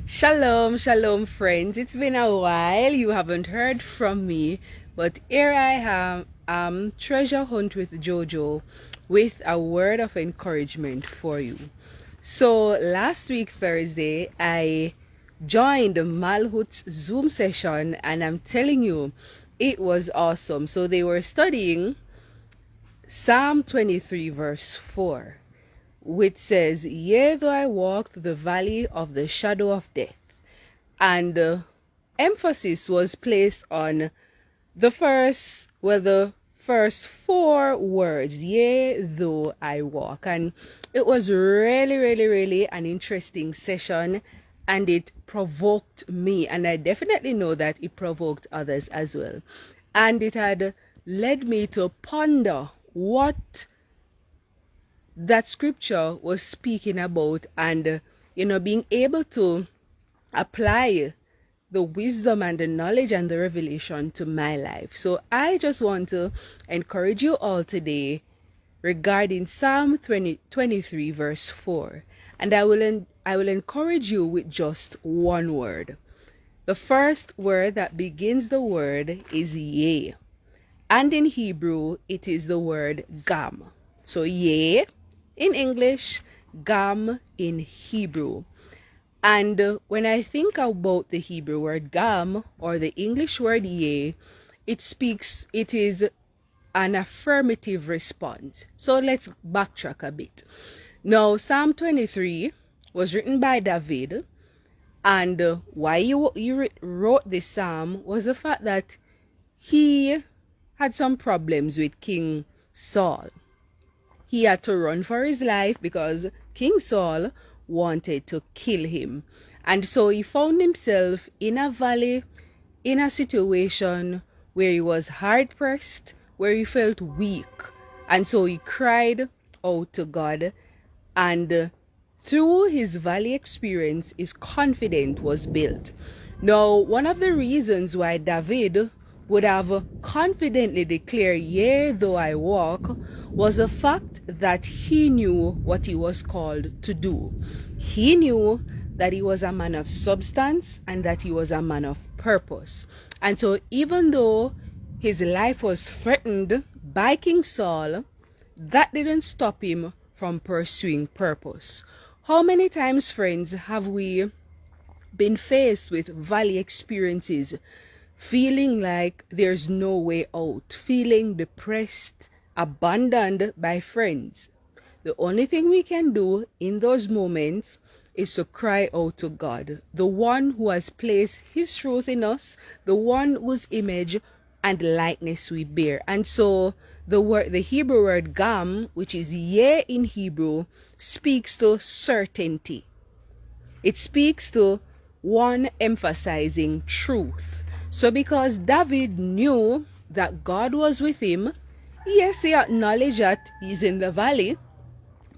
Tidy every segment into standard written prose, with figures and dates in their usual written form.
Shalom, shalom, friends. It's been a while. You haven't heard from me, but here I am, Treasure Hunt with Jojo, with a word of encouragement for you. So last week, Thursday, I joined Malhut's Zoom session, and I'm telling you, it was awesome. So they were studying Psalm 23, verse 4. Which says, "Yea, though I walk through the valley of the shadow of death." And emphasis was placed on the first four words, "Yea, though I walk." And it was really an interesting session, and it provoked me. And I definitely know that it provoked others as well. And it had led me to ponder what that scripture was speaking about, and being able to apply the wisdom and the knowledge and the revelation to my life. So I just want to encourage you all today regarding Psalm 23 verse 4, and I will encourage you with just one word. The first word that begins the word is yea, and in Hebrew it is the word gam. So yea in English, gam in Hebrew. And when I think about the Hebrew word gam or the English word yea, it is an affirmative response. So let's backtrack a bit. Now, Psalm 23 was written by David, and why you wrote this psalm was the fact that he had some problems with King Saul. He had to run for his life because King Saul wanted to kill him. And so he found himself in a valley, in a situation where he was hard-pressed, where he felt weak. And so he cried out to God. And through his valley experience, his confidence was built. Now, one of the reasons why David would have confidently declared, "Yea, though I walk," was the fact that he knew what he was called to do. He knew that he was a man of substance and that he was a man of purpose. And so even though his life was threatened by King Saul, that didn't stop him from pursuing purpose. How many times, friends, have we been faced with valley experiences, feeling like there's no way out, feeling depressed, abandoned by friends? The only thing we can do in those moments is to cry out to God, the one who has placed his truth in us, the one whose image and likeness we bear. And so the Hebrew word gam, which is yea in Hebrew, speaks to certainty. It speaks to one emphasizing truth. So because David knew that God was with him, yes, he acknowledged that he's in the valley,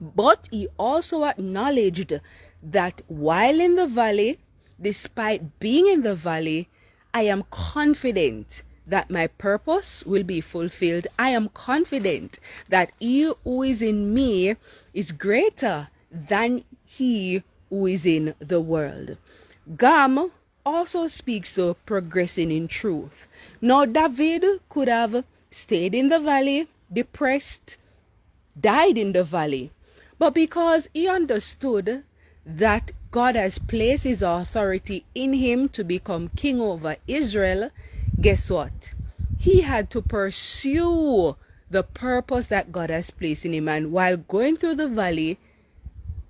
but he also acknowledged that while in the valley, despite being in the valley, I am confident that my purpose will be fulfilled. I am confident that he who is in me is greater than he who is in the world. Gam also speaks to progressing in truth. Now, David could have stayed in the valley, depressed, died in the valley. But because he understood that God has placed his authority in him to become king over Israel, guess what? He had to pursue the purpose that God has placed in him. And while going through the valley,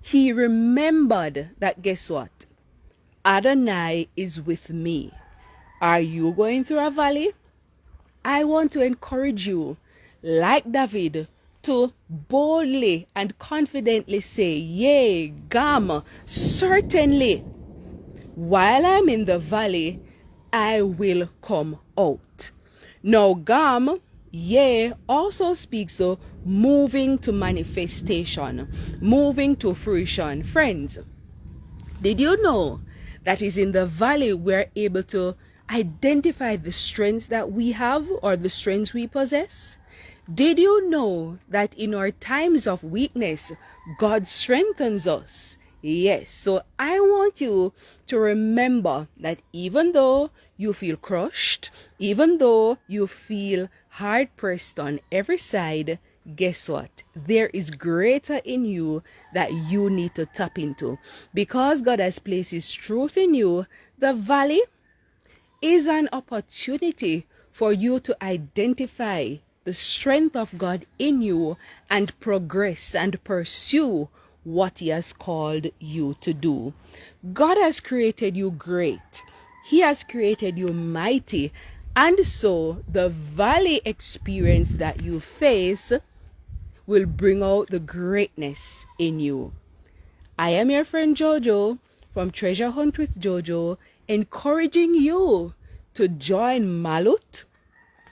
he remembered that, guess what? Adonai is with me. Are you going through a valley? I want to encourage you, like David, to boldly and confidently say, "Yea, gam, certainly, while I'm in the valley, I will come out." Now, gam, yea, also speaks of moving to manifestation, moving to fruition. Friends, did you know that is in the valley we're able to identify the strengths that we have or the strengths we possess? Did you know that in our times of weakness, God strengthens us? Yes, so I want you to remember that even though you feel crushed, even though you feel hard pressed on every side, guess what? There is greater in you that you need to tap into. Because God has placed His truth in you, the valley is an opportunity for you to identify the strength of God in you and progress and pursue what He has called you to do. God has created you great. He has created you mighty. And so the valley experience that you face will bring out the greatness in you. I am your friend Jojo from Treasure Hunt with Jojo, encouraging you to join Malut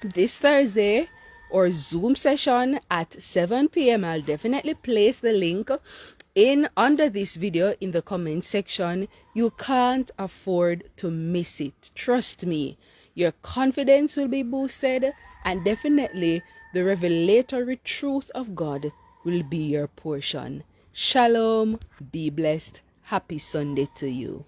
this Thursday or Zoom session at 7 p.m. I'll definitely place the link in under this video in the comment section. You can't afford to miss it. Trust me, your confidence will be boosted, and definitely the revelatory truth of God will be your portion. Shalom, be blessed. Happy Sunday to you.